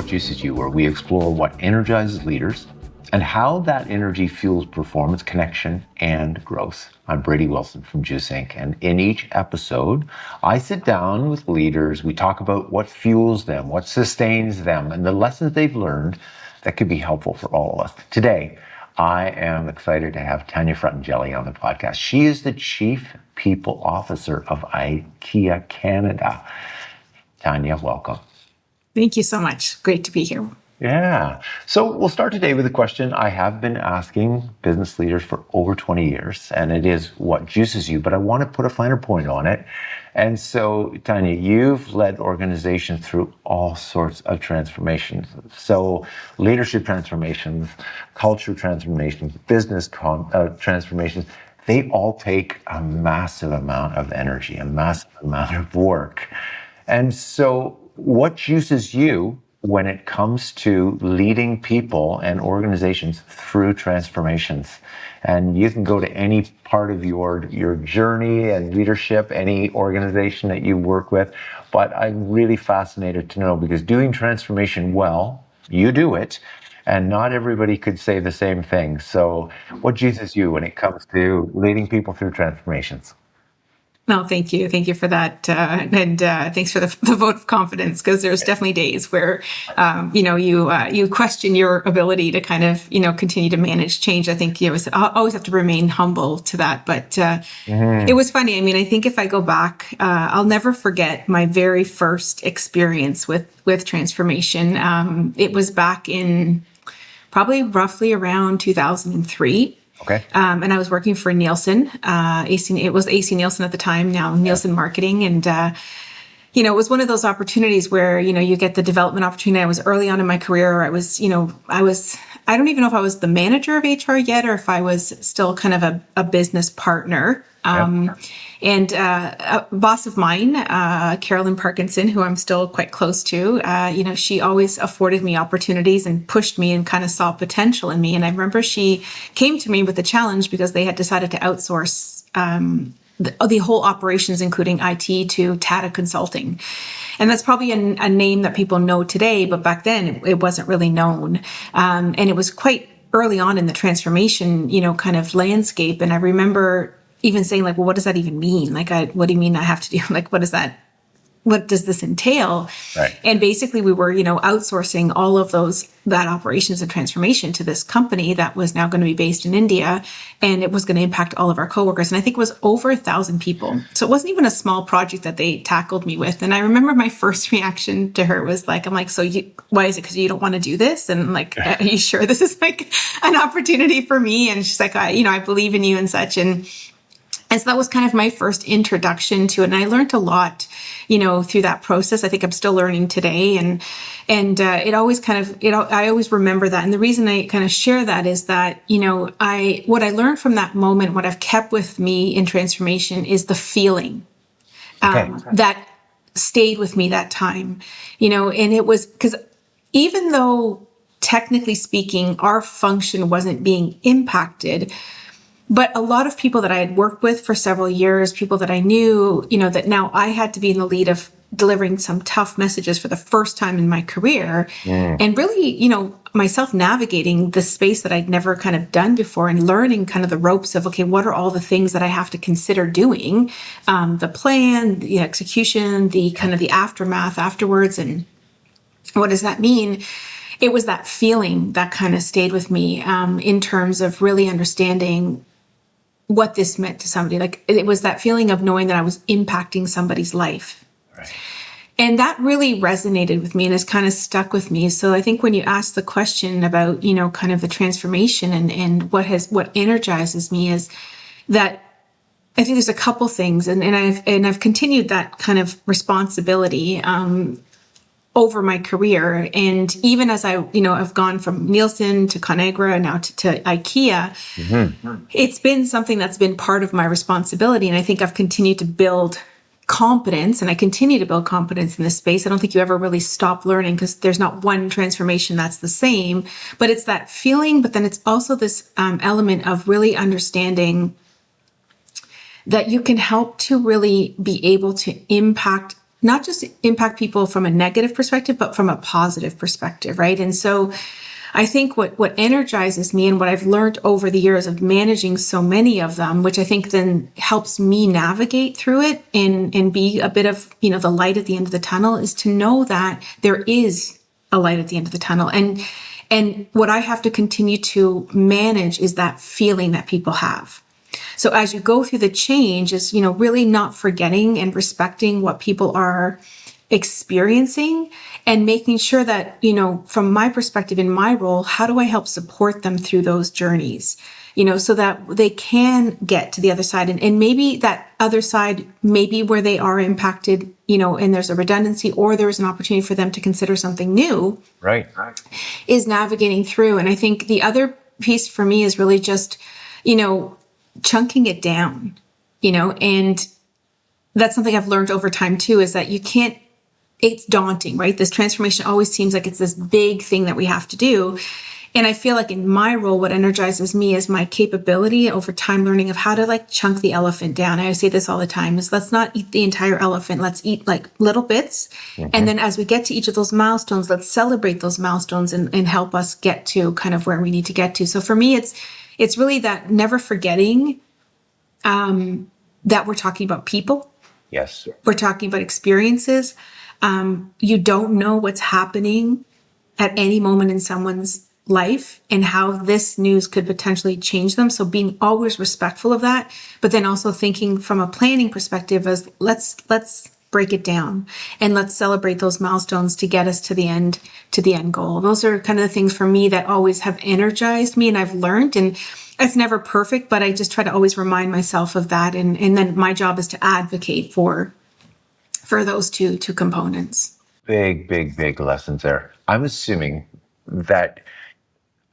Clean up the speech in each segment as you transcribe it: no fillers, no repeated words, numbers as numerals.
What Juices You, where we explore what energizes leaders and how that energy fuels performance, connection, and growth. I'm Brady Wilson from Juice Inc. And in each episode, I sit down with leaders. We talk about what fuels them, what sustains them, and the lessons they've learned that could be helpful for all of us. Today, I am excited to have Tanja Fratangeli on the podcast. She is the Chief People Officer of IKEA Canada. Tanja, welcome. Thank you so much. Great to be here. Yeah. So we'll start today with a question I have been asking business leaders for over 20 years, and it is what juices you, but I want to put a finer point on it. And so, Tanja, you've led organizations through all sorts of transformations. So leadership transformations, culture transformations, business transformations, they all take a massive amount of energy, a massive amount of work. And so what juices you when it comes to leading people and organizations through transformations? And you can go to any part of your journey and leadership, any organization that you work with. But I'm really fascinated to know, because doing transformation well, you do it, and not everybody could say the same thing. So what juices you when it comes to leading people through transformations? No, thank you. Thank you for that. And thanks for the vote of confidence, because there's definitely days where, you question your ability to kind of, continue to manage change. I think you always have to remain humble to that. But It was funny. I mean, I think if I go back, I'll never forget my very first experience with transformation. It was back in probably roughly around 2003. Okay. And I was working for Nielsen. It was AC Nielsen at the time, now Nielsen Marketing. And, it was one of those opportunities where, you get the development opportunity. I was early on in my career. I don't even know if I was the manager of HR yet, or if I was still kind of a business partner. And a boss of mine, Carolyn Parkinson, who I'm still quite close to, she always afforded me opportunities and pushed me and kind of saw potential in me. And I remember she came to me with a challenge because they had decided to outsource the whole operations, including IT, to Tata Consulting. And that's probably a name that people know today, but back then it wasn't really known. And it was quite early on in the transformation, kind of landscape. And I remember even saying, like, well, what does that even mean? Like, what do you mean I have to do? Like, what does this entail? Right. And basically we were, outsourcing all of that operations and transformation to this company that was now going to be based in India, and it was going to impact all of our coworkers. And I think it was over 1,000 people. So it wasn't even a small project that they tackled me with. And I remember my first reaction to her was like, I'm like, so why is it? Because you don't want to do this? And like, are you sure this is like an opportunity for me? And she's like, I believe in you and such. And so that was kind of my first introduction to it. And I learned a lot, through that process. I think I'm still learning today. And it always I always remember that. And the reason I kind of share that is that, what I learned from that moment, what I've kept with me in transformation, is the feeling that stayed with me that time, and it was because even though technically speaking, our function wasn't being impacted, but a lot of people that I had worked with for several years, people that I knew, that now I had to be in the lead of delivering some tough messages for the first time in my career. And really, myself navigating the space that I'd never kind of done before, and learning kind of the ropes of, okay, what are all the things that I have to consider doing? The plan, the execution, the kind of the aftermath afterwards. And what does that mean? It was that feeling that kind of stayed with me in terms of really understanding what this meant to somebody. Like, it was that feeling of knowing that I was impacting somebody's life. Right. And that really resonated with me and has kind of stuck with me. So I think when you ask the question about, kind of the transformation and what energizes me, is that I think there's a couple things, and I've continued that kind of responsibility over my career. And even as I've gone from Nielsen to Conagra, now to IKEA, it's been something that's been part of my responsibility. And I think I've continued to build competence, and I continue to build competence in this space. I don't think you ever really stop learning, because there's not one transformation that's the same, but it's that feeling. But then it's also this element of really understanding that you can help to really be able to impact not just impact people from a negative perspective, but from a positive perspective, right? And so I think what energizes me and what I've learned over the years of managing so many of them, which I think then helps me navigate through it and be a bit of, the light at the end of the tunnel, is to know that there is a light at the end of the tunnel. And what I have to continue to manage is that feeling that people have. So as you go through the change is, really not forgetting and respecting what people are experiencing and making sure that, from my perspective in my role, how do I help support them through those journeys, so that they can get to the other side. And maybe that other side, maybe where they are impacted, and there's a redundancy or there's an opportunity for them to consider something new. Right. Is navigating through. And I think the other piece for me is really just, chunking it down, and that's something I've learned over time too, is that it's daunting, right? This transformation always seems like it's this big thing that we have to do. And I feel like in my role, what energizes me is my capability over time learning of how to chunk the elephant down. I say this all the time is let's not eat the entire elephant. Let's eat little bits. Mm-hmm. And then as we get to each of those milestones, let's celebrate those milestones and help us get to kind of where we need to get to. So for me, it's really that never forgetting that we're talking about people. Yes. We're talking about experiences. You don't know what's happening at any moment in someone's life and how this news could potentially change them. So being always respectful of that, but then also thinking from a planning perspective as let's break it down and let's celebrate those milestones to get us to the end goal. Those are kind of the things for me that always have energized me and I've learned, and it's never perfect, but I just try to always remind myself of that. And then my job is to advocate for those two components. Big lessons there. I'm assuming that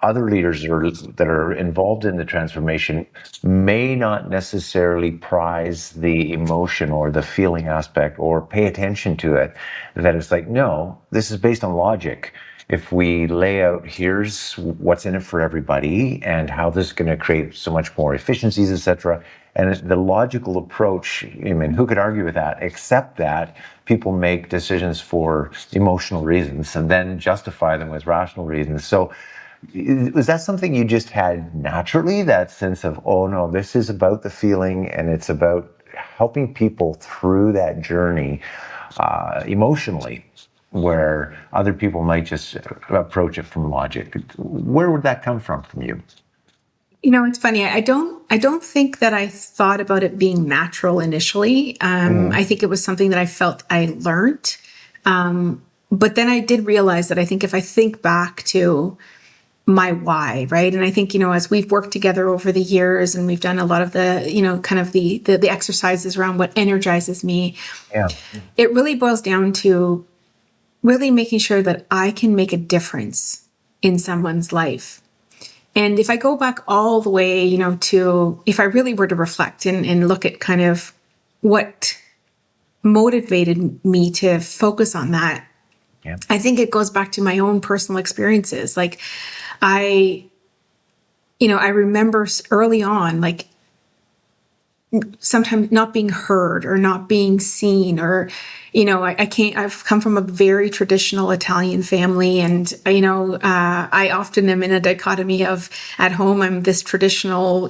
other leaders that are involved in the transformation may not necessarily prize the emotion or the feeling aspect or pay attention to it. That it's no, this is based on logic. If we lay out, here's what's in it for everybody and how this is going to create so much more efficiencies, etc. And the logical approach, who could argue with that, except that people make decisions for emotional reasons and then justify them with rational reasons. So was that something you just had naturally, that sense of, oh no, this is about the feeling and it's about helping people through that journey emotionally, where other people might just approach it from logic? Where would that come from you? It's funny. I don't think that I thought about it being natural initially. I think it was something that I felt I learned. But then I did realize that I think if I think back to my why, right? And I think, as we've worked together over the years and we've done a lot of the, kind of the exercises around what energizes me, it really boils down to really making sure that I can make a difference in someone's life. And if I go back all the way, to if I really were to reflect and look at kind of what motivated me to focus on that, I think it goes back to my own personal experiences. I remember early on, sometimes not being heard or not being seen, or, I've come from a very traditional Italian family, and, I often am in a dichotomy of at home, I'm this traditional,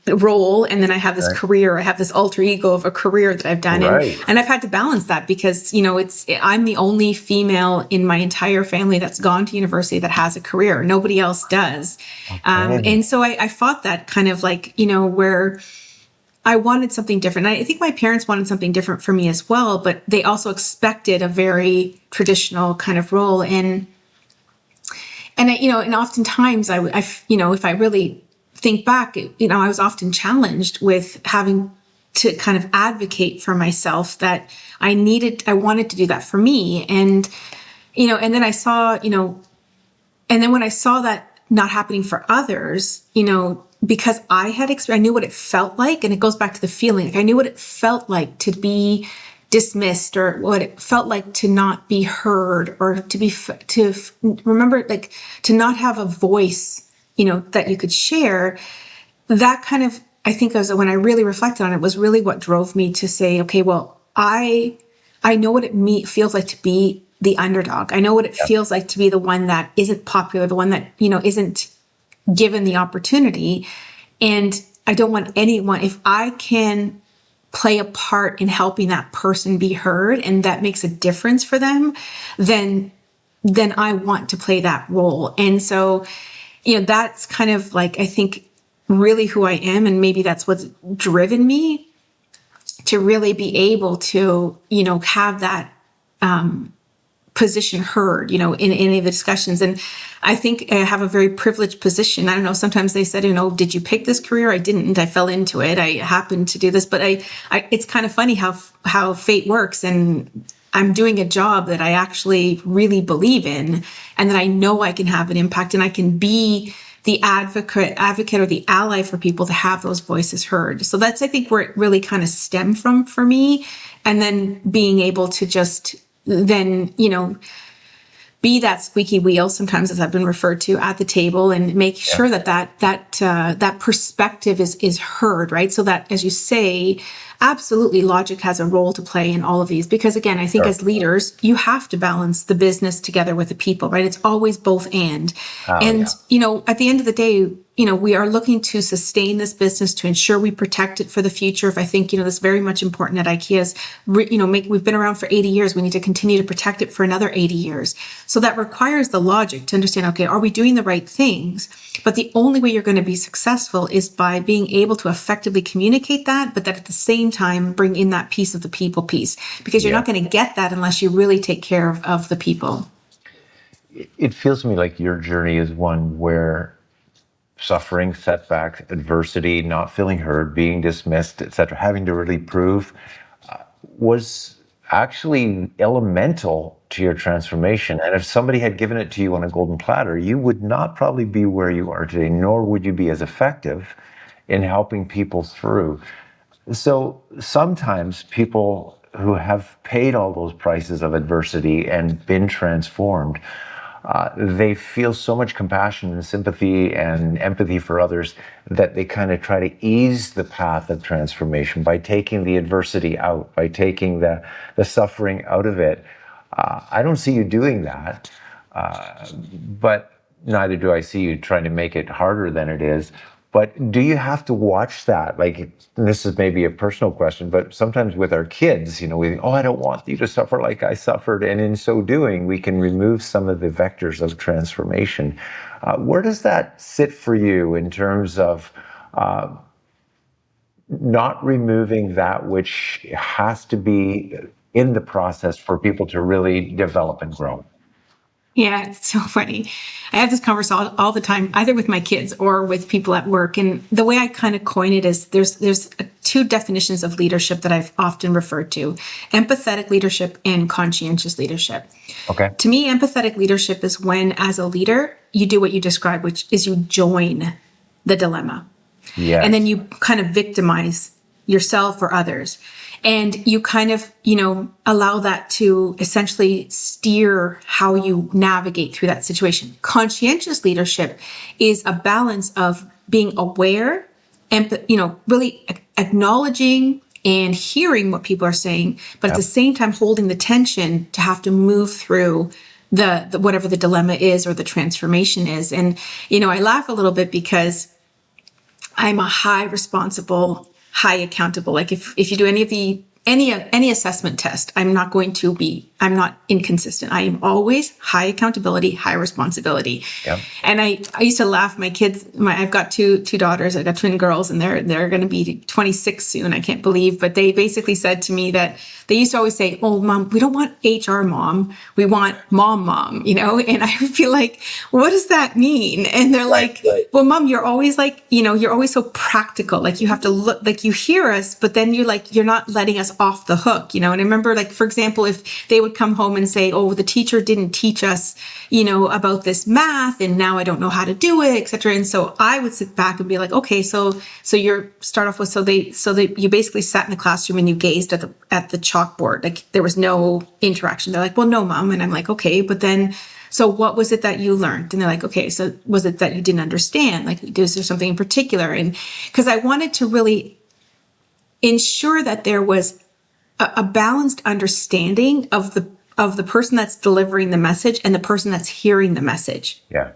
role. And then I have this career, I have this alter ego of a career that I've done. Right. And I've had to balance that because, I'm the only female in my entire family that's gone to university that has a career. Nobody else does. And so I fought that kind of where I wanted something different. I think my parents wanted something different for me as well, but they also expected a very traditional kind of role. And oftentimes if I really think back, I was often challenged with having to kind of advocate for myself that I wanted to do that for me. And then I saw, and then when I saw that not happening for others, because I knew what it felt like, and it goes back to the feeling. I knew what it felt like to be dismissed, or what it felt like to not be heard, or to remember, to not have a voice, that you could share. That kind of, I think, when I really reflected on it, was really what drove me to say, okay, well, I I know what it feels like to be the underdog. I know what it Yeah. feels like to be the one that isn't popular, the one that, isn't given the opportunity. And I don't want anyone, if I can play a part in helping that person be heard and that makes a difference for them, then I want to play that role. And so, that's kind of like, I think, really who I am. And maybe that's what's driven me to really be able to, have that position heard, in any of the discussions. And I think I have a very privileged position. I don't know, sometimes they said, did you pick this career? I didn't. I fell into it. I happened to do this, but it's kind of funny how fate works. And I'm doing a job that I actually really believe in, and that I know I can have an impact, and I can be the advocate or the ally for people to have those voices heard. So that's, I think, where it really kind of stemmed from for me. And then being able to just then, be that squeaky wheel, sometimes, as I've been referred to, at the table, and make sure that perspective is heard, right? So that, as you say, absolutely logic has a role to play in all of these, because again, I think Sure. as leaders, you have to balance the business together with the people, right? It's always both and. Oh, And, yeah. at the end of the day, we are looking to sustain this business, to ensure we protect it for the future. If I think, that's very much important at IKEA's, we've been around for 80 years. We need to continue to protect it for another 80 years. So that requires the logic to understand, okay, are we doing the right things? But the only way you're going to be successful is by being able to effectively communicate that, but that at the same time, bring in that piece of the people piece, because you're Yeah. not going to get that unless you really take care of the people. It feels to me like your journey is one where suffering, setbacks, adversity, not feeling heard, being dismissed, etc., having to really prove, was actually elemental to your transformation. And if somebody had given it to you on a golden platter, you would not probably be where you are today, nor would you be as effective in helping people through. So sometimes people who have paid all those prices of adversity and been transformed, they feel so much compassion and sympathy and empathy for others that they kind of try to ease the path of transformation by taking the adversity out, by taking the suffering out of it. I don't see you doing that, but neither do I see you trying to make it harder than it is. But do you have to watch that? Like, this is maybe a personal question, but sometimes with our kids, we think, oh, I don't want you to suffer like I suffered. And in so doing, we can remove some of the vectors of transformation. Where does that sit for you in terms of not removing that which has to be in the process for people to really develop and grow? Yeah, it's so funny. I have this conversation all the time, either with my kids or with people at work. And the way I kind of coin it is there's two definitions of leadership that I've often referred to: empathetic leadership and conscientious leadership. Okay. To me, empathetic leadership is when, as a leader, you do what you describe, which is you join the dilemma. And then Yes. you kind of victimize yourself or others. And you kind of, allow that to essentially steer how you navigate through that situation. Conscientious leadership is a balance of being aware and, really acknowledging and hearing what people are saying, but at the Yep. same time holding the tension to have to move through the whatever the dilemma is or the transformation is. And, I laugh a little bit because I'm a high responsible, high accountable. Like if you do any assessment test, I'm not inconsistent. I am always high accountability, high responsibility. Yep. And I used to laugh. My kids, I've got two daughters. I got twin girls, and they're going to be 26 soon. I can't believe, but they basically said to me that they used to always say, "Oh, Mom, we don't want HR mom. We want mom." And I would feel like, what does that mean? And they're Right. like, well, Mom, you're always like, you're always so practical. Like you have to look, like you hear us, but then you're not letting us off the hook, And I remember, like, for example, if they would come home and say, oh, the teacher didn't teach us, about this math, and now I don't know how to do it, et cetera. And so I would sit back and be like, okay, so you're start off with, so you basically sat in the classroom and you gazed at the chalkboard. Like there was no interaction. They're like, well, no, Mom. And I'm like, okay, but then, so what was it that you learned? And they're like, okay, so was it that you didn't understand? Like, is there something in particular? And because I wanted to really ensure that there was a balanced understanding of the person that's delivering the message and the person that's hearing the message. Yeah.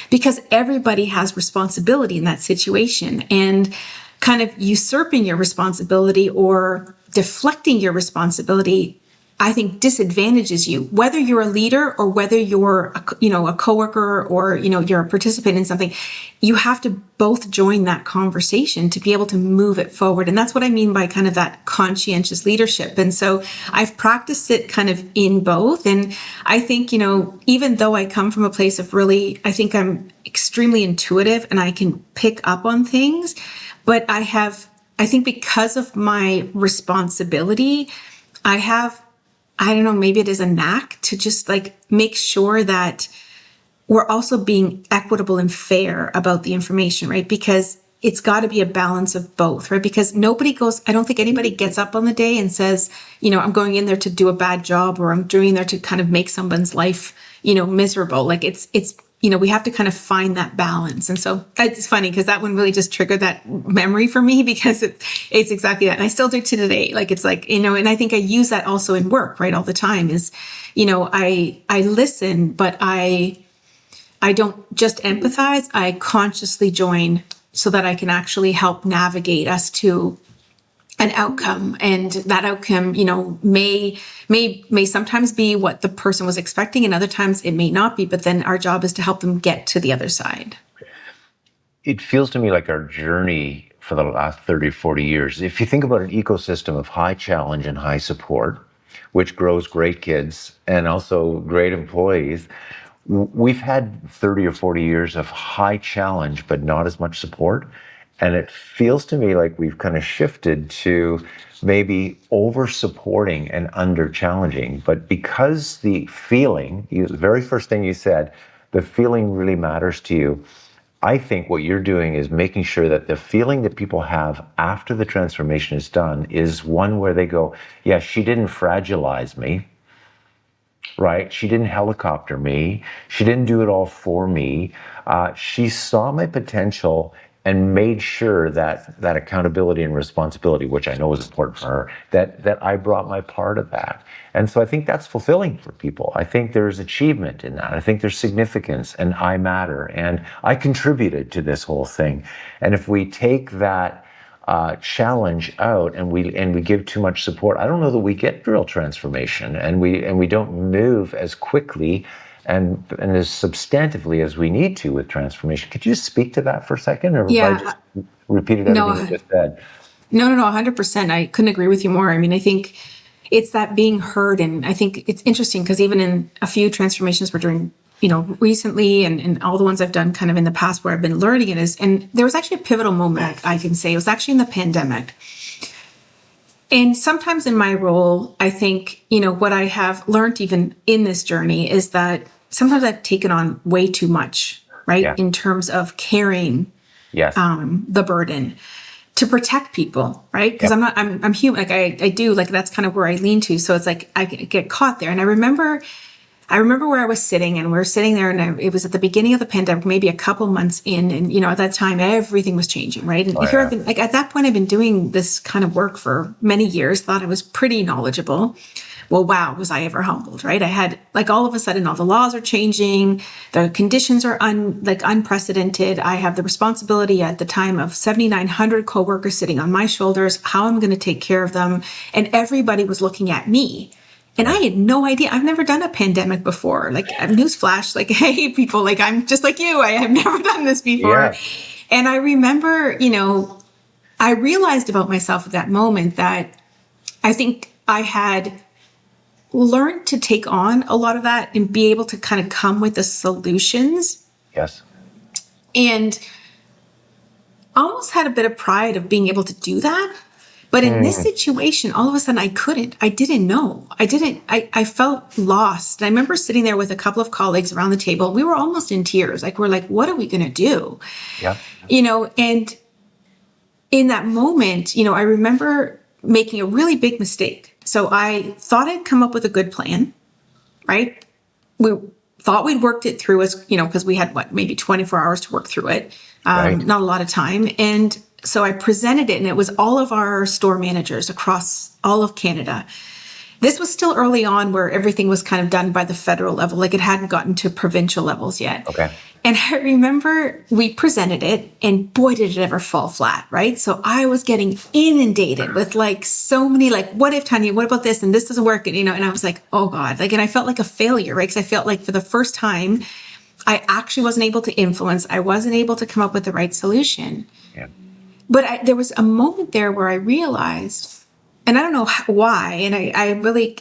Because everybody has responsibility in that situation, and kind of usurping your responsibility or deflecting your responsibility, I think disadvantages you, whether you're a leader or whether you're a coworker or you're a participant in something. You have to both join that conversation to be able to move it forward. And that's what I mean by kind of that conscientious leadership. And so I've practiced it kind of in both. And I think, even though I come from a place of really, I think I'm extremely intuitive and I can pick up on things, but I think because of my responsibility, I don't know, maybe it is a knack to just like make sure that we're also being equitable and fair about the information, right? Because it's got to be a balance of both, right? Because I don't think anybody gets up on the day and says, I'm going in there to do a bad job, or I'm doing there to kind of make someone's life, miserable. Like it's we have to kind of find that balance. And so it's funny because that one really just triggered that memory for me, because it's exactly that. And I still do to today. Like, it's like, and I think I use that also in work, right? All the time is, I listen, but I don't just empathize. I consciously join so that I can actually help navigate us to an outcome. And that outcome, may sometimes be what the person was expecting, and other times it may not be, but then our job is to help them get to the other side. It feels to me like our journey for the last 30, 40 years, if you think about an ecosystem of high challenge and high support, which grows great kids and also great employees, we've had 30 or 40 years of high challenge, but not as much support. And it feels to me like we've kind of shifted to maybe over supporting and under challenging. But because the feeling, the very first thing you said, the feeling really matters to you. I think what you're doing is making sure that the feeling that people have after the transformation is done is one where they go, yeah, she didn't fragilize me, right? She didn't helicopter me. She didn't do it all for me. She saw my potential and made sure that accountability and responsibility, which I know is important for her, that I brought my part of that. And so I think that's fulfilling for people. I think there's achievement in that. I think there's significance, and I matter, and I contributed to this whole thing. And if we take that challenge out and we give too much support, I don't know that we get real transformation, and we don't move as quickly and as substantively as we need to with transformation. Could you just speak to that for a second, or Yeah. have I just repeated everything you just said? No, 100%. I couldn't agree with you more. I mean, I think it's that being heard. And I think it's interesting because even in a few transformations we're doing, recently, and all the ones I've done kind of in the past where I've been learning it and there was actually a pivotal moment, I can say. It was actually in the pandemic. And sometimes in my role, I think, what I have learned even in this journey is that sometimes I've taken on way too much, right? Yeah. In terms of carrying Yes. the burden to protect people, right? Because Yep. I'm human. Like I do, like that's kind of where I lean to. So it's like I get caught there. And I remember where I was sitting, and we were sitting there, and it was at the beginning of the pandemic, maybe a couple months in, and at that time everything was changing, right? And here I've been, like, at that point I've been doing this kind of work for many years, thought I was pretty knowledgeable. Well, wow, was I ever humbled, right? I had, like, all of a sudden all the laws are changing, the conditions are unprecedented. I have the responsibility at the time of 7,900 coworkers sitting on my shoulders, how I'm going to take care of them, and everybody was looking at me. And I had no idea. I've never done a pandemic before. Like, newsflash, like, hey, people, like, I'm just like you. I have never done this before. Yeah. And I remember, I realized about myself at that moment that I think I had learned to take on a lot of that and be able to kind of come with the solutions. Yes. And almost had a bit of pride of being able to do that. But in this situation, all of a sudden I couldn't. I didn't know. I felt lost. And I remember sitting there with a couple of colleagues around the table. We were almost in tears. Like, we're like, what are we going to do? Yeah. And in that moment, I remember making a really big mistake. So I thought I'd come up with a good plan, right? We thought we'd worked it through as, because we had maybe 24 hours to work through it. Right. Not a lot of time. And So I presented it, and it was all of our store managers across all of Canada. This was still early on where everything was kind of done by the federal level. Like, it hadn't gotten to provincial levels yet. Okay. And I remember we presented it, and boy, did it ever fall flat, right? So I was getting inundated with like so many, like, what if, Tanya, what about this? And this doesn't work. And, and I was like, oh God, like, and I felt like a failure, right? Because I felt like for the first time, I actually wasn't able to influence. I wasn't able to come up with the right solution. Yeah. But there was a moment there where I realized, and I don't know why, and I really,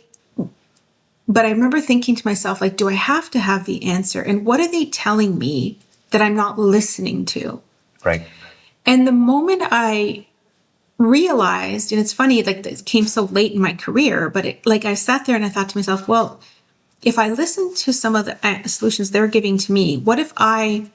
but I remember thinking to myself, like, do I have to have the answer? And what are they telling me that I'm not listening to? Right. And the moment I realized, and it's funny, like, it came so late in my career, but I sat there and I thought to myself, well, if I listen to some of the solutions they're giving to me, what if I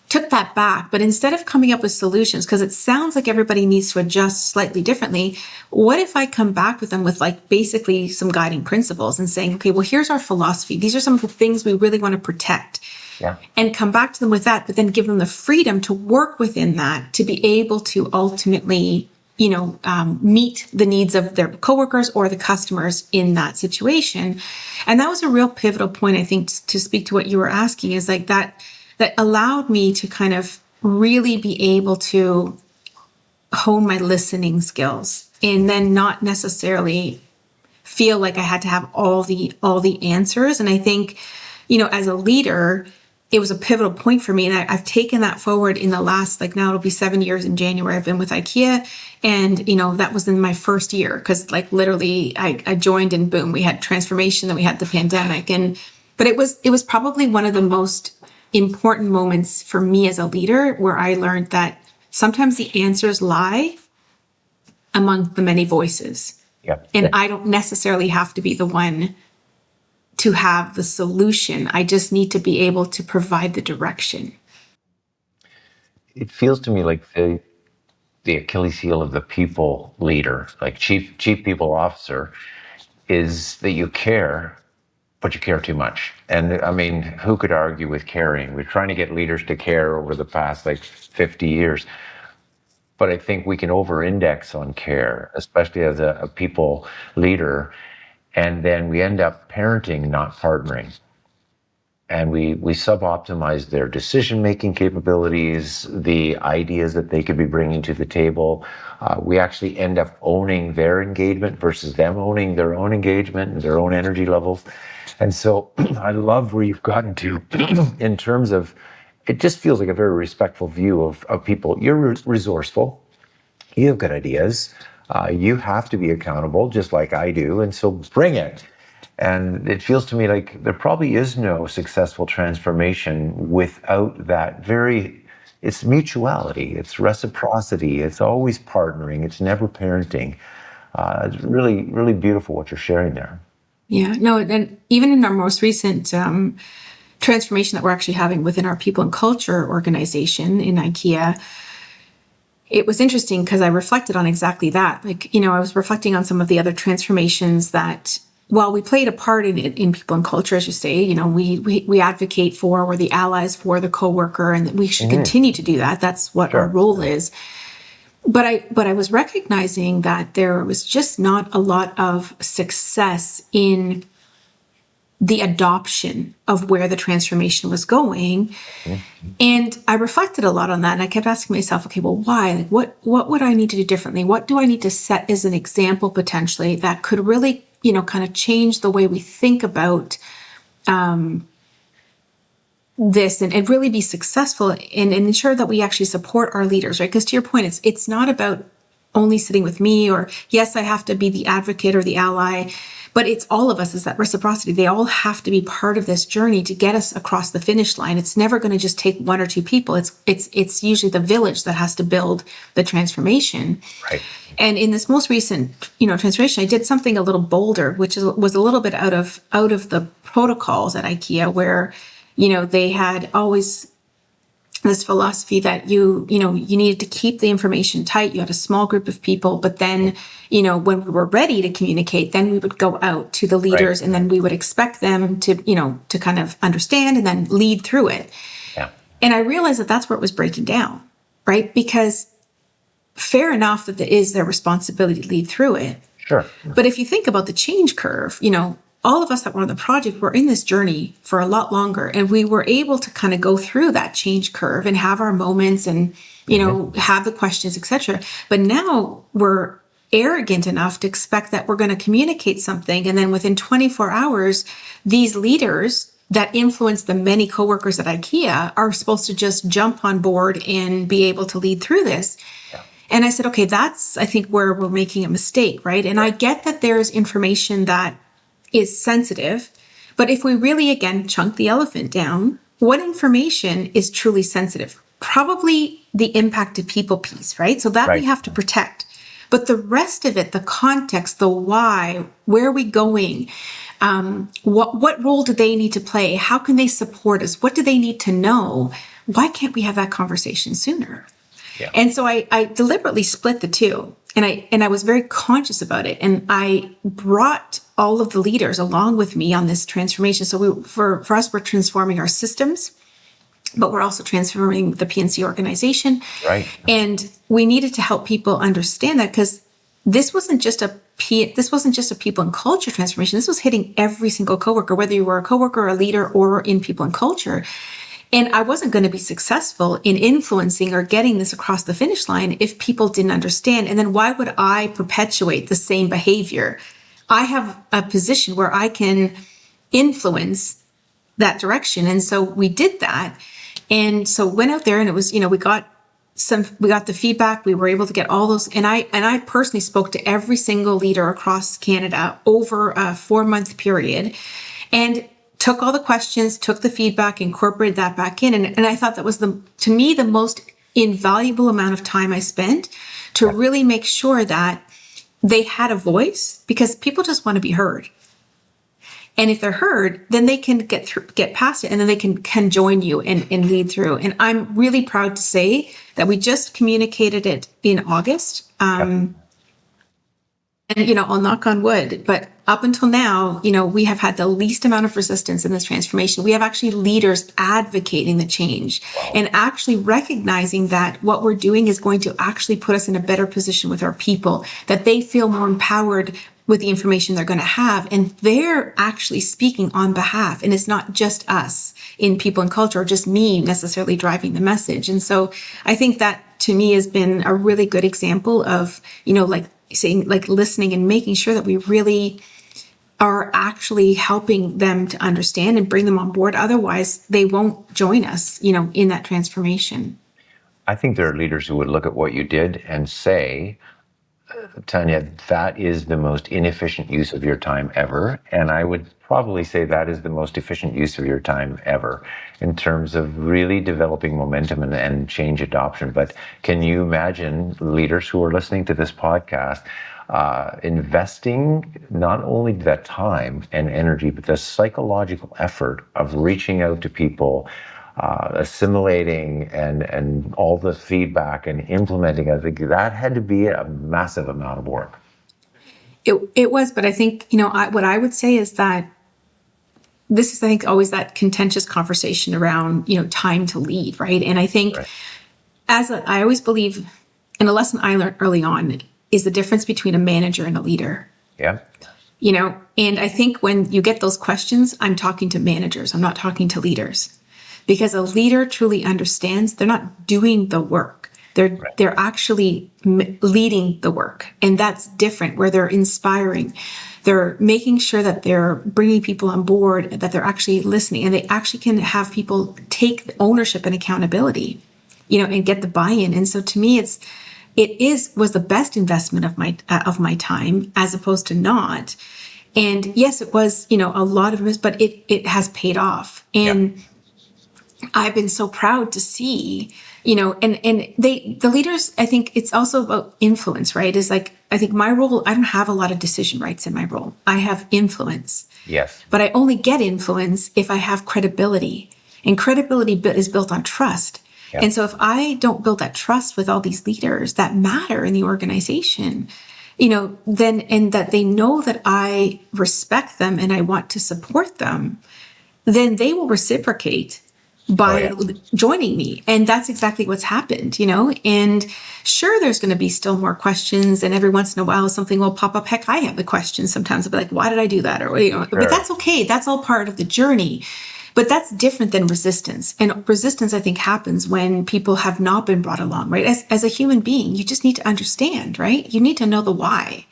took that back, but instead of coming up with solutions, because it sounds like everybody needs to adjust slightly differently, what if I come back with them with like basically some guiding principles and saying, okay, well, here's our philosophy. These are some of the things we really want to protect. Yeah. And come back to them with that, but then give them the freedom to work within that to be able to ultimately, meet the needs of their coworkers or the customers in that situation. And that was a real pivotal point, I think, to speak to what you were asking, is like that allowed me to kind of really be able to hone my listening skills and then not necessarily feel like I had to have all the answers. And I think, as a leader, it was a pivotal point for me. And I've taken that forward in the last, like, now it'll be 7 years in January. I've been with IKEA. And, that was in my first year, because like literally I joined and boom, we had transformation, then we had the pandemic. But it was probably one of the most important moments for me as a leader, where I learned that sometimes the answers lie among the many voices. Yeah. And I don't necessarily have to be the one to have the solution. I just need to be able to provide the direction. It feels to me like the Achilles heel of the people leader, like chief people officer, is that you care, but you care too much. And I mean, who could argue with caring? We're trying to get leaders to care over the past 50 years. But I think we can over-index on care, especially as a people leader. And then we end up parenting, not partnering. And we sub-optimize their decision-making capabilities, the ideas that they could be bringing to the table. We actually end up owning their engagement versus them owning their own engagement and their own energy levels. And so I love where you've gotten to in terms of, it just feels like a very respectful view of people. You're resourceful. You have good ideas. You have to be accountable, just like I do. And so bring it. And it feels to me like there probably is no successful transformation without that it's mutuality, it's reciprocity, it's always partnering, it's never parenting. It's really, really beautiful what you're sharing there. Yeah, no, and even in our most recent transformation that we're actually having within our people and culture organization in IKEA, it was interesting because I reflected on exactly that. Like, I was reflecting on some of the other transformations that, while we played a part in people and culture, as you say, we advocate for, we're the allies for the coworker, and we should continue to do that. That's what our role is. But I was recognizing that there was just not a lot of success in the adoption of where the transformation was going. And I reflected a lot on that, and I kept asking myself, okay, well, why? Like, what would I need to do differently? What do I need to set as an example potentially that could really, kind of change the way we think about this and really be successful and ensure that we actually support our leaders, right? Because to your point, it's not about only sitting with me, or yes, I have to be the advocate or the ally, but it's all of us, is that reciprocity. They all have to be part of this journey to get us across the finish line. It's never going to just take one or two people. It's usually the village that has to build the transformation. Right. And in this most recent, transformation, I did something a little bolder, which was a little bit out of the protocols at IKEA, where, they had always this philosophy that you needed to keep the information tight. You had a small group of people, but then, when we were ready to communicate, then we would go out to the leaders, and then we would expect them to, to kind of understand and then lead through it. Yeah. And I realized that that's where it was breaking down, right? Because fair enough that it is their responsibility to lead through it. Sure. But if you think about the change curve, all of us that were on the project were in this journey for a lot longer, and we were able to kind of go through that change curve and have our moments and, have the questions, etc. But now we're arrogant enough to expect that we're going to communicate something, and then within 24 hours, these leaders that influence the many coworkers at IKEA are supposed to just jump on board and be able to lead through this. And I said, okay, that's, I think, where we're making a mistake, right? And I get that there's information that is sensitive, but if we really, again, chunk the elephant down, what information is truly sensitive? Probably the impact to people piece, right? So that we have to protect. But the rest of it, the context, the why, where are we going? What role do they need to play? How can they support us? What do they need to know? Why can't we have that conversation sooner? Yeah. And so I deliberately split the two, and I was very conscious about it. And I brought all of the leaders along with me on this transformation. So for us, we're transforming our systems, but we're also transforming the PNC organization. Right. And we needed to help people understand that, because this wasn't just a people and culture transformation. This was hitting every single coworker, whether you were a coworker, a leader, or in people and culture. And I wasn't going to be successful in influencing or getting this across the finish line if people didn't understand. And then why would I perpetuate the same behavior? I have a position where I can influence that direction. And so we did that. And so went out there, and it was, we got the feedback. We were able to get all those. And I personally spoke to every single leader across Canada over a 4-month period, and took all the questions, took the feedback, incorporated that back in. And I thought that was to me, the most invaluable amount of time I spent to really make sure that they had a voice, because people just want to be heard. And if they're heard, then they can get past it, and then they can join you and lead through. And I'm really proud to say that we just communicated it in August. And, I'll knock on wood, but up until now, we have had the least amount of resistance in this transformation. We have actually leaders advocating the change and actually recognizing that what we're doing is going to actually put us in a better position with our people, that they feel more empowered with the information they're going to have. And they're actually speaking on behalf. And it's not just us in people and culture, or just me necessarily driving the message. And so I think that, to me, has been a really good example of, listening and making sure that we really are actually helping them to understand and bring them on board. Otherwise, they won't join us, in that transformation. I think there are leaders who would look at what you did and say, Tanja, that is the most inefficient use of your time ever. And I would probably say that is the most efficient use of your time ever in terms of really developing momentum and change adoption. But can you imagine leaders who are listening to this podcast investing not only that time and energy, but the psychological effort of reaching out to people, assimilating and all the feedback and implementing? I think that had to be a massive amount of work. It was, but I think, what I would say is that this is, I think, always that contentious conversation around, time to lead, right? And I think I always believe, and a lesson I learned early on is the difference between a manager and a leader. Yeah. And I think when you get those questions, I'm talking to managers, I'm not talking to leaders. Because a leader truly understands they're not doing the work. They're actually leading the work. And that's different, where they're inspiring. They're making sure that they're bringing people on board, that they're actually listening, and they actually can have people take ownership and accountability, and get the buy-in. And so to me, was the best investment of my time, as opposed to not. And yes, it was, a lot of this, but it has paid off. And I've been so proud to see, and the leaders, I think it's also about influence, right? Is I think my role, I don't have a lot of decision rights in my role. I have influence. Yes. But I only get influence if I have credibility, and credibility is built on trust. And so if I don't build that trust with all these leaders that matter in the organization, then, and that they know that I respect them and I want to support them, then they will reciprocate by joining me. And that's exactly what's happened, and sure, there's going to be still more questions. And every once in a while, something will pop up. Heck, I have the questions sometimes. I'll be like, why did I do that? Or, but that's okay. That's all part of the journey. But that's different than resistance. And resistance, I think, happens when people have not been brought along, right? As a human being, you just need to understand, right? You need to know the why.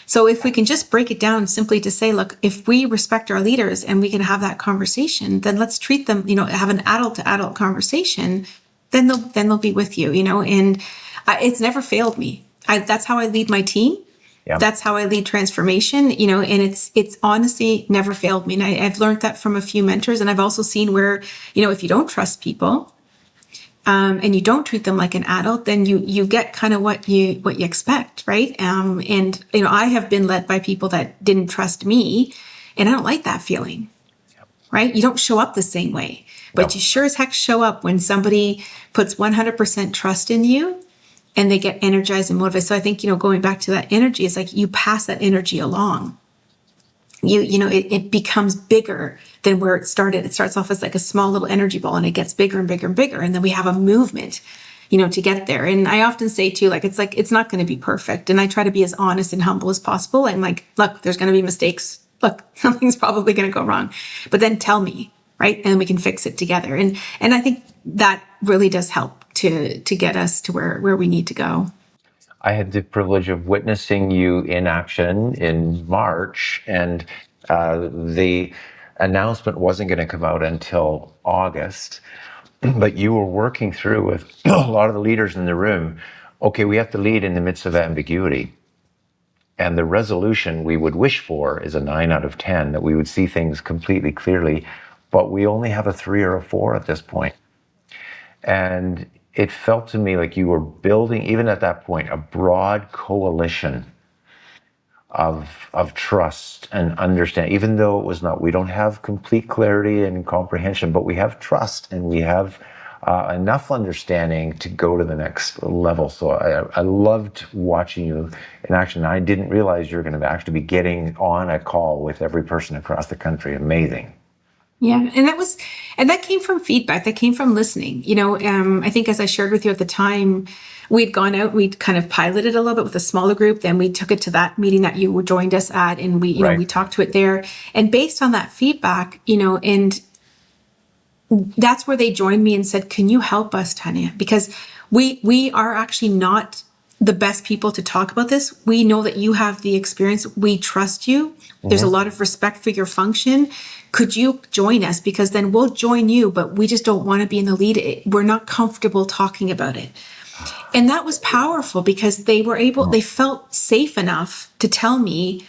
So if we can just break it down simply to say, look, if we respect our leaders and we can have that conversation, then let's treat them, have an adult to adult conversation, then they'll be with you, and it's never failed me. That's how I lead my team. Yeah. That's how I lead transformation, and it's honestly never failed me. And I've learned that from a few mentors. And I've also seen where, if you don't trust people, and you don't treat them like an adult, then you get kind of what you expect, right? And I have been led by people that didn't trust me, and I don't like that feeling, right? You don't show up the same way, but you sure as heck show up when somebody puts 100% trust in you, and they get energized and motivated. So I think going back to that energy, it's like you pass that energy along. It becomes bigger than where it started. It starts off as like a small little energy ball, and it gets bigger and bigger and bigger. And then we have a movement, to get there. And I often say too, it's not going to be perfect. And I try to be as honest and humble as possible. I'm like, look, there's going to be mistakes. Look, something's probably going to go wrong, but then tell me, right? And we can fix it together. And I think that really does help to get us to where we need to go. I had the privilege of witnessing you in action in March, and the announcement wasn't going to come out until August, but you were working through with a lot of the leaders in the room. Okay, we have to lead in the midst of ambiguity. And the resolution we would wish for is a 9 out of 10, that we would see things completely clearly, but we only have a 3 or a 4 at this point. And it felt to me like you were building, even at that point, a broad coalition of trust and understanding, even though it was not, we don't have complete clarity and comprehension, but we have trust and we have enough understanding to go to the next level. So I loved watching you in action. I didn't realize you were going to actually be getting on a call with every person across the country. Amazing. Yeah. And that came from feedback, that came from listening. I think as I shared with you at the time, we'd gone out, we'd kind of piloted a little bit with a smaller group. Then we took it to that meeting that you joined us at, and we talked to it there. And based on that feedback, and that's where they joined me and said, can you help us, Tanya? Because we are actually not the best people to talk about this. We know that you have the experience. We trust you. Mm-hmm. There's a lot of respect for your function. Could you join us? Because then we'll join you, but we just don't want to be in the lead. We're not comfortable talking about it. And that was powerful because they felt safe enough to tell me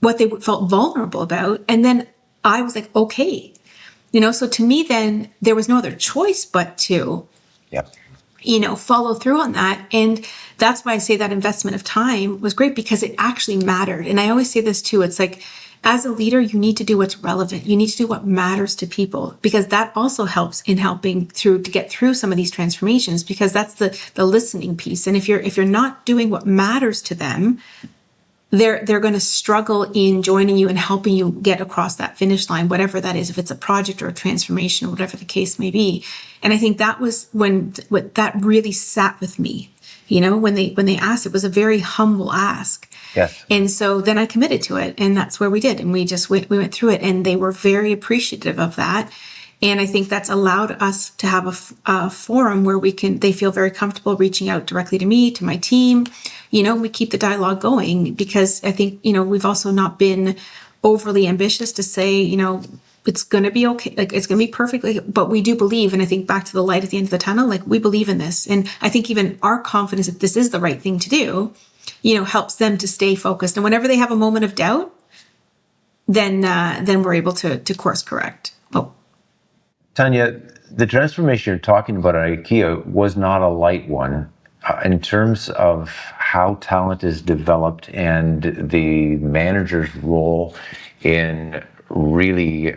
what they felt vulnerable about. And then I was like, okay, so to me, then there was no other choice but to, follow through on that. And that's why I say that investment of time was great, because it actually mattered. And I always say this too. It's like, as a leader, you need to do what's relevant. You need to do what matters to people, because that also helps in helping to get through some of these transformations, because that's the listening piece. And if you're not doing what matters to them, they're going to struggle in joining you and helping you get across that finish line, whatever that is, if it's a project or a transformation or whatever the case may be. And I think that was what that really sat with me. When they asked, it was a very humble ask. Yes. And so then I committed to it, and that's where we did. And we went through it, and they were very appreciative of that. And I think that's allowed us to have a forum where they feel very comfortable reaching out directly to me, to my team. We keep the dialogue going, because I think, we've also not been overly ambitious to say, it's going to be okay. Like, it's going to be perfect. But we do believe, and I think back to the light at the end of the tunnel, like, we believe in this. And I think even our confidence that this is the right thing to do, helps them to stay focused. And whenever they have a moment of doubt, then we're able to course correct. Oh, Tanya, the transformation you're talking about at IKEA was not a light one. In terms of how talent is developed and the manager's role in really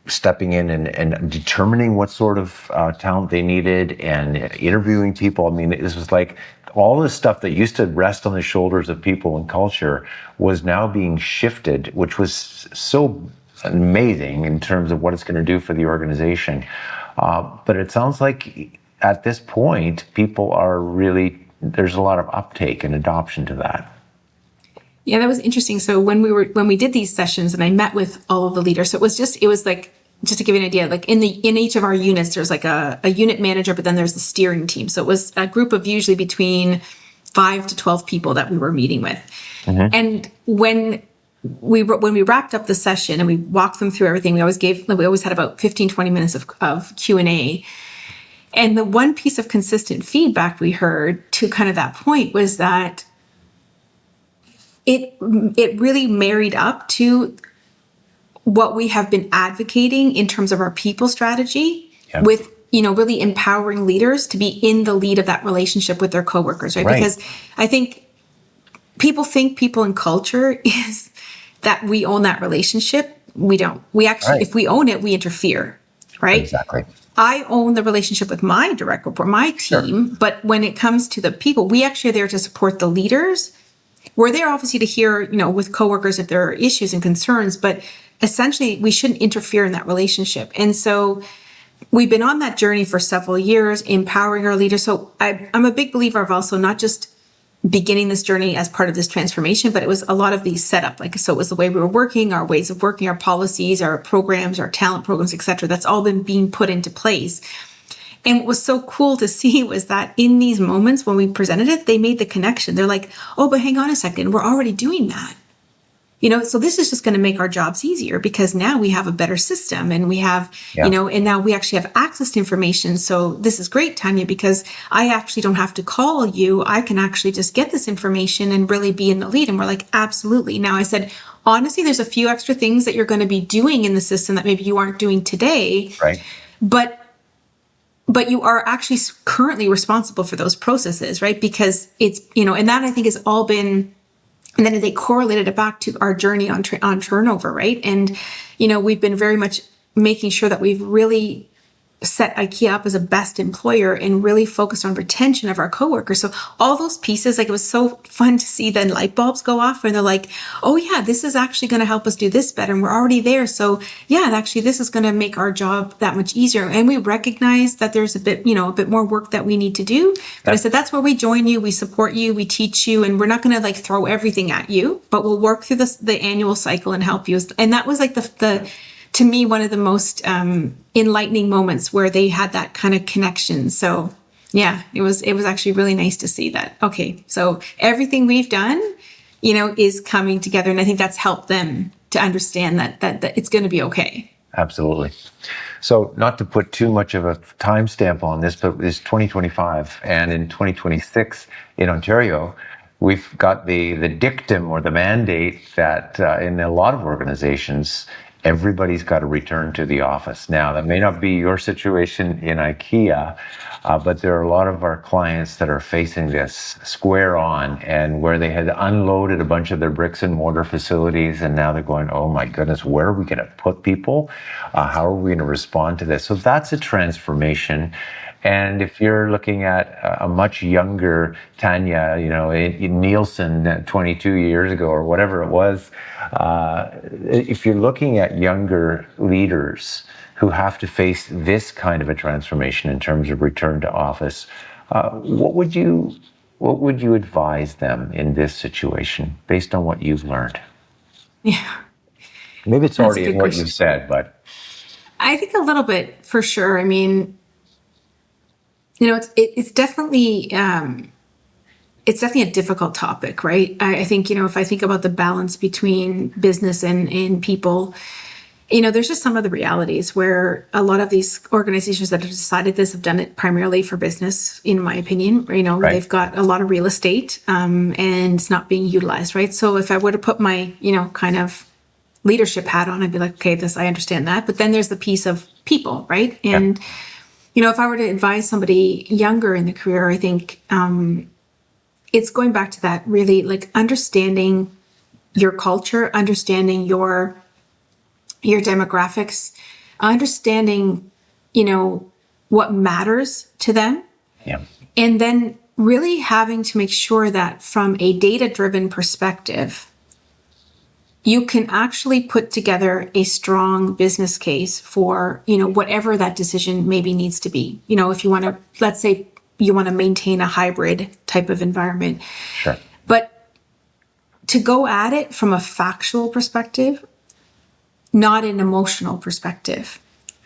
stepping in and determining what sort of talent they needed and interviewing people. I mean, this was like all this stuff that used to rest on the shoulders of people and culture was now being shifted, which was so amazing in terms of what it's going to do for the organization. But it sounds like at this point, people are really, there's a lot of uptake and adoption to that. Yeah, that was interesting. So when we did these sessions and I met with all of the leaders, so it was like, just to give you an idea, like in each of our units, there's like a unit manager, but then there's the steering team. So it was a group of usually between 5 to 12 people that we were meeting with. Mm-hmm. And when we wrapped up the session and we walked them through everything, we always had about 15, 20 minutes of Q&A. And the one piece of consistent feedback we heard to kind of that point was that it really married up to what we have been advocating in terms of our people strategy with, really empowering leaders to be in the lead of that relationship with their coworkers, right? Because I think people think people and culture is that we own that relationship. We don't. We actually, if we own it, we interfere, right? Exactly. I own the relationship with my direct report, my team, but when it comes to the people, we actually are there to support the leaders. We're there obviously to hear, with coworkers if there are issues and concerns, but essentially we shouldn't interfere in that relationship. And so we've been on that journey for several years, empowering our leaders. So I'm a big believer of also not just beginning this journey as part of this transformation, but it was a lot of these setup. So it was the way we were working, our ways of working, our policies, our programs, our talent programs, et cetera. That's all been being put into place. And what was so cool to see was that in these moments when we presented it, they made the connection. They're like, oh, but hang on a second, we're already doing that. So this is just going to make our jobs easier because now we have a better system and we have, and now we actually have access to information. So this is great, Tanya, because I actually don't have to call you. I can actually just get this information and really be in the lead. And we're like, absolutely. Now I said, honestly, there's a few extra things that you're going to be doing in the system that maybe you aren't doing today. Right. But you are actually currently responsible for those processes, right? Because it's, and that I think has all been, and then they correlated it back to our journey on turnover, right? And, we've been very much making sure that we've really set IKEA up as a best employer and really focused on retention of our coworkers. So all those pieces, like it was so fun to see then light bulbs go off and they're like, oh yeah, this is actually going to help us do this better. And we're already there. So yeah, actually this is going to make our job that much easier. And we recognize that there's a bit more work that we need to do. But I said, that's where we join you. We support you. We teach you. And we're not going to like throw everything at you, but we'll work through the annual cycle and help you. And that was like the to me, one of the most enlightening moments where they had that kind of connection. So yeah, it was actually really nice to see that. Okay, so everything we've done, is coming together. And I think that's helped them to understand that it's going to be okay. Absolutely. So not to put too much of a timestamp on this, but it's 2025. And in 2026 in Ontario, we've got the dictum or the mandate that in a lot of organizations, everybody's got to return to the office. Now, that may not be your situation in IKEA, but there are a lot of our clients that are facing this square on, and where they had unloaded a bunch of their bricks and mortar facilities, and now they're going, oh my goodness, where are we going to put people? How are we going to respond to this? So that's a transformation. And if you're looking at a much younger Tanya, in Nielsen 22 years ago or whatever it was, if you're looking at younger leaders who have to face this kind of a transformation in terms of return to office, what would you advise them in this situation based on what you've learned? Yeah. Maybe it's already in what you've said, but I think a little bit for sure. I mean, it's definitely a difficult topic, right? I think, if I think about the balance between business and people, there's just some of the realities where a lot of these organizations that have decided this have done it primarily for business, in my opinion. Right. They've got a lot of real estate and it's not being utilized, right? So if I were to put my, kind of leadership hat on, I'd be like, okay, I understand that. But then there's the piece of people, right? And if I were to advise somebody younger in the career, I think it's going back to that really like understanding your culture, understanding your demographics, understanding, what matters to them. Yeah. And then really having to make sure that from a data-driven perspective, you can actually put together a strong business case for, whatever that decision maybe needs to be. If you want to, let's say you want to maintain a hybrid type of environment. Sure. But to go at it from a factual perspective, not an emotional perspective.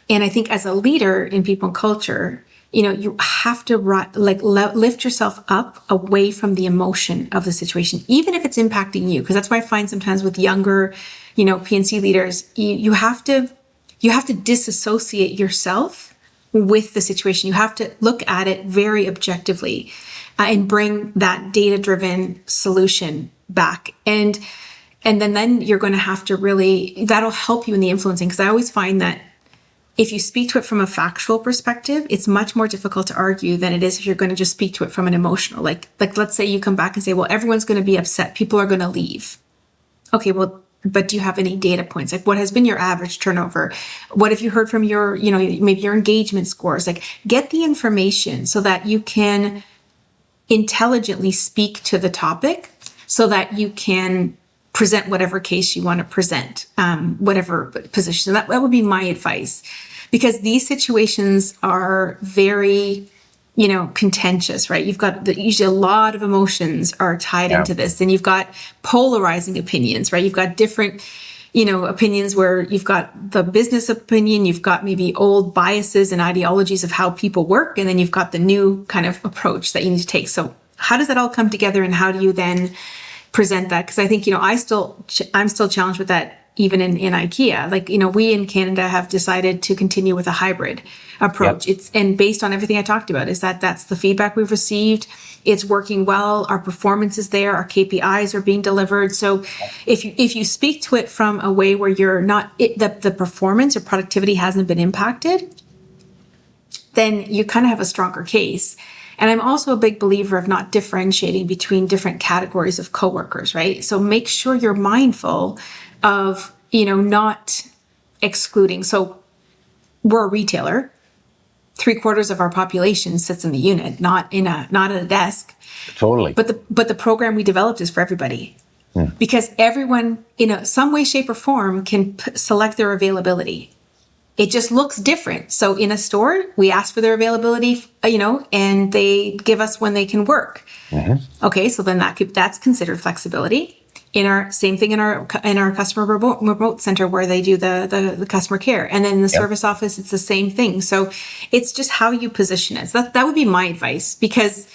And I think as a leader in people and culture, you have to lift yourself up away from the emotion of the situation, even if it's impacting you. Because that's why I find sometimes with younger, PNC leaders, you have to disassociate yourself with the situation. You have to look at it very objectively and bring that data-driven solution back. And then you're going to have to that'll help you in the influencing. Because I always find that if you speak to it from a factual perspective, it's much more difficult to argue than it is if you're going to just speak to it from an emotional. Like let's say you come back and say, well, everyone's going to be upset. People are going to leave. Okay, well, but do you have any data points? Like, what has been your average turnover? What have you heard from your, maybe your engagement scores? Like, get the information so that you can intelligently speak to the topic so that you can present whatever case you want to present, whatever position. That would be my advice, because these situations are very, contentious, right? You've got usually a lot of emotions are tied into this, and you've got polarizing opinions, right? You've got different, opinions where you've got the business opinion, you've got maybe old biases and ideologies of how people work, and then you've got the new kind of approach that you need to take. So how does that all come together, and how do you then present that? Because I think, I'm still challenged with that even in IKEA. Like, we in Canada have decided to continue with a hybrid approach. Yep. And based on everything I talked about, is that's the feedback we've received. It's working well. Our performance is there. Our KPIs are being delivered. So if you speak to it from a way where you're not, the performance or productivity hasn't been impacted, then you kind of have a stronger case. And I'm also a big believer of not differentiating between different categories of coworkers, right? So make sure you're mindful of, not excluding. So we're a retailer. 3/4 of our population sits in the unit, not at a desk. Totally. But the program we developed is for everybody. Because everyone in some way, shape, or form can select their availability. It just looks different. So in a store, we ask for their availability, and they give us when they can work. Mm-hmm. Okay, so then that's considered flexibility. Same thing in our customer remote center where they do the customer care, and then in the service office, it's the same thing. So it's just how you position it. So that would be my advice, because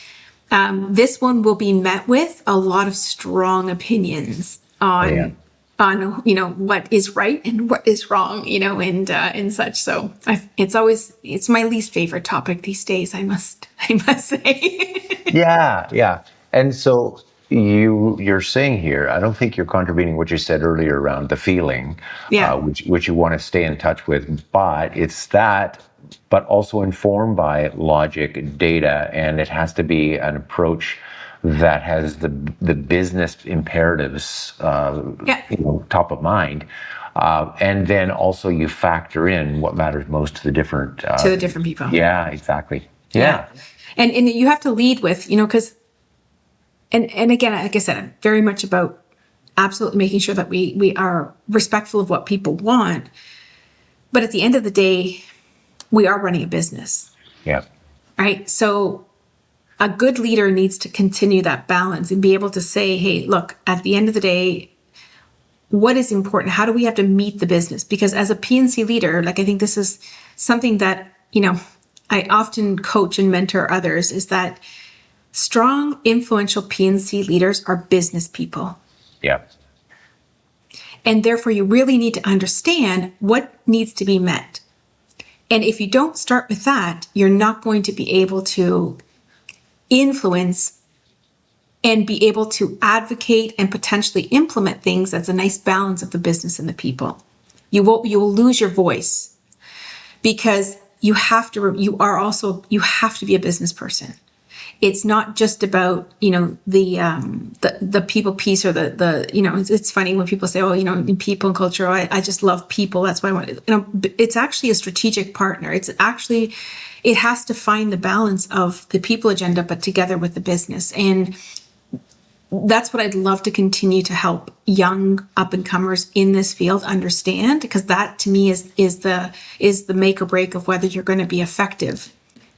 this one will be met with a lot of strong opinions on what is right and what is wrong, and such. So it's my least favorite topic these days, I must say. Yeah. And so you're saying here, I don't think you're contravening what you said earlier around the feeling, which you want to stay in touch with, but it's that, but also informed by logic, data, and it has to be an approach that has the business imperatives, top of mind. And then also you factor in what matters most to the different people. Yeah, exactly. Yeah. And you have to lead with, because, and again, like I said, I'm very much about absolutely making sure that we are respectful of what people want. But at the end of the day, we are running a business. Yeah. Right. So a good leader needs to continue that balance and be able to say, hey, look, at the end of the day, what is important? How do we have to meet the business? Because as a PNC leader, I think this is something that, I often coach and mentor others, is that strong, influential PNC leaders are business people. Yeah. And therefore, you really need to understand what needs to be met. And if you don't start with that, you're not going to be able to influence and be able to advocate and potentially implement things that's a nice balance of the business and the people. You will lose your voice, because you have to be a business person. It's not just about, the people piece, or it's funny when people say, in people and culture, I just love people. That's why I want it's actually a strategic partner. It has to find the balance of the people agenda, but together with the business. And that's what I'd love to continue to help young up and comers in this field understand, because that to me is the make or break of whether you're going to be effective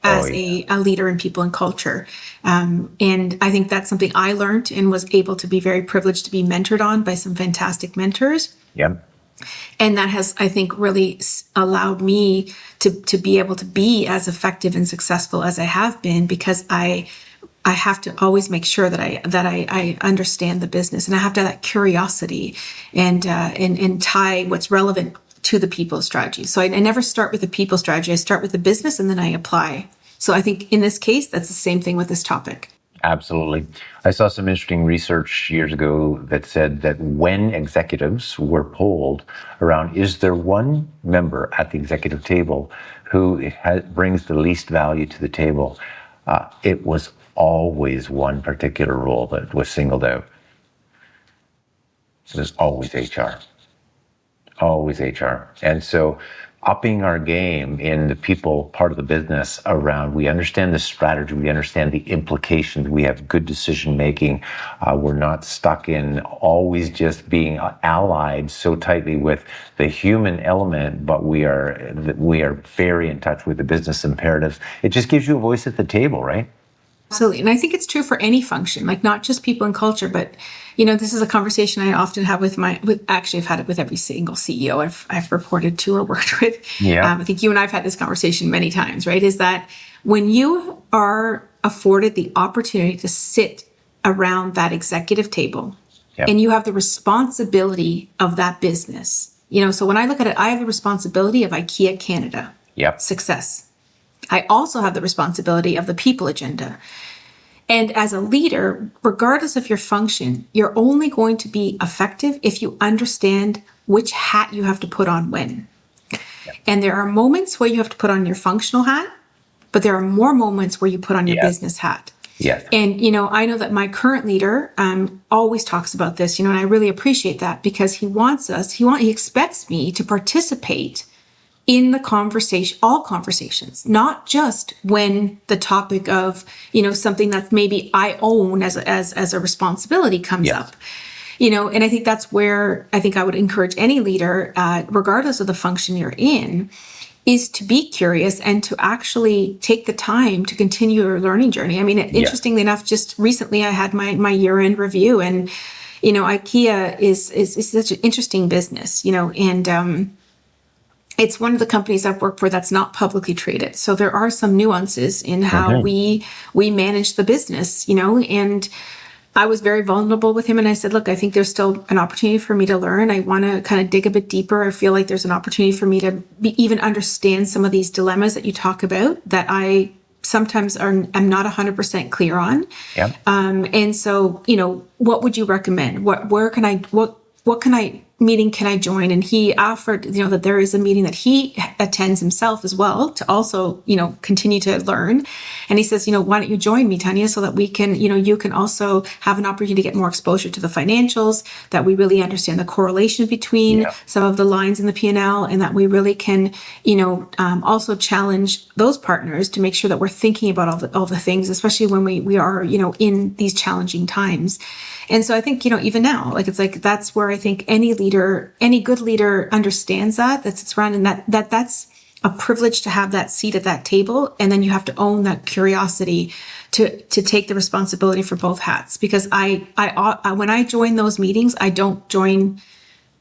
Oh, as yeah. a leader in people and culture. And I think that's something I learned and was able to be very privileged to be mentored on by some fantastic mentors. Yep. And that has, I think, really allowed me to be able to be as effective and successful as I have been, because I have to always make sure that I understand the business, and I have to have that curiosity and tie what's relevant to the people strategy. So I never start with the people strategy. I start with the business and then I apply. So I think in this case, that's the same thing with this topic. Absolutely. I saw some interesting research years ago that said that when executives were polled around, is there one member at the executive table who brings the least value to the table? It was always one particular role that was singled out. It was always HR. Always HR. And so upping our game in the people part of the business around, we understand the strategy, we understand the implications, we have good decision making. We're not stuck in always just being allied so tightly with the human element, but we are very in touch with the business imperatives. It just gives you a voice at the table, right? Absolutely. And I think it's true for any function, like not just people and culture, but this is a conversation I often have actually I've had it with every single CEO I've reported to or worked with. Yeah. I think you and I've had this conversation many times, right? Is that when you are afforded the opportunity to sit around that executive table, Yep. and you have the responsibility of that business, so when I look at it, I have the responsibility of IKEA Canada. Yep. Success. I also have the responsibility of the people agenda. And as a leader, regardless of your function, you're only going to be effective if you understand which hat you have to put on when. Yep. And there are moments where you have to put on your functional hat, but there are more moments where you put on your business hat. Yes. And, I know that my current leader always talks about this, and I really appreciate that, because he expects me to participate in the conversation, all conversations, not just when the topic of, something that maybe I own as a responsibility comes up. And I think that's where I think I would encourage any leader, regardless of the function you're in, is to be curious and to actually take the time to continue your learning journey. I mean, interestingly enough, just recently I had my year-end review, and, IKEA is such an interesting business, and it's one of the companies I've worked for that's not publicly traded. So there are some nuances in how we manage the business, and I was very vulnerable with him. And I said, look, I think there's still an opportunity for me to learn. I want to kind of dig a bit deeper. I feel like there's an opportunity for me to even understand some of these dilemmas that you talk about that I sometimes am not 100% clear on. Yep. And so, what would you recommend? What meeting can I join? And he offered, that there is a meeting that he attends himself as well to also, continue to learn. And he says, why don't you join me, Tanja, so that we can, you can also have an opportunity to get more exposure to the financials, that we really understand the correlation between some of the lines in the P&L, and that we really can, also challenge those partners to make sure that we're thinking about all the things, especially when we are, in these challenging times. And so I think, even now, that's where I think any good leader understands that sits around, and that's a privilege to have that seat at that table. And then you have to own that curiosity to take the responsibility for both hats. Because I when I join those meetings, I don't join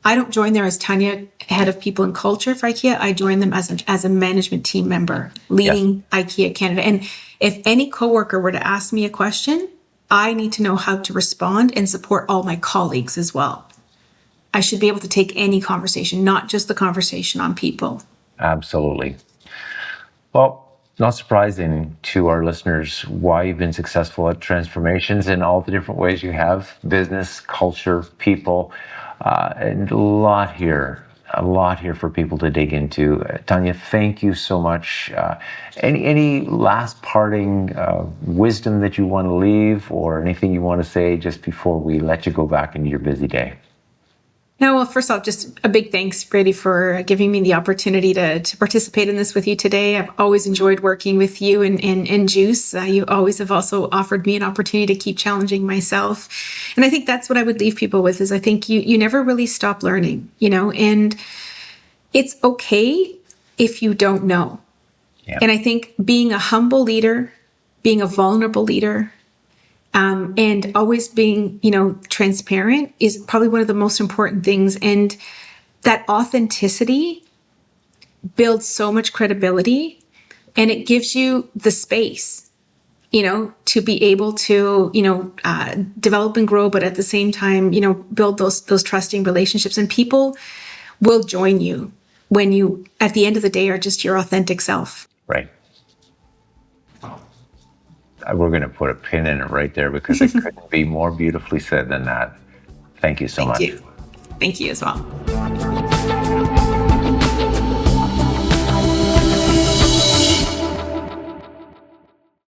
there as Tanja, head of people and culture for IKEA. I join them as a management team member leading IKEA Canada. And if any coworker were to ask me a question, I need to know how to respond and support all my colleagues as well. I should be able to take any conversation, not just the conversation on people. Absolutely. Well, not surprising to our listeners why you've been successful at transformations in all the different ways you have: business, culture, people, and a lot here for people to dig into. Tanja, thank you so much. Any last parting wisdom that you want to leave, or anything you want to say just before we let you go back into your busy day? No, well, first off, just a big thanks, Brady, for giving me the opportunity to participate in this with you today. I've always enjoyed working with you and Juice. You always have also offered me an opportunity to keep challenging myself. And I think that's what I would leave people with is I think you never really stop learning, and it's okay if you don't know. Yeah. And I think being a humble leader, being a vulnerable leader, and always being, transparent is probably one of the most important things. And that authenticity builds so much credibility and it gives you the space, to be able to, develop and grow, but at the same time, build those trusting relationships. And people will join you when you, at the end of the day, are just your authentic self. Right. We're going to put a pin in it right there because it couldn't be more beautifully said than that. Thank you so Thank much. you. Thank you as well.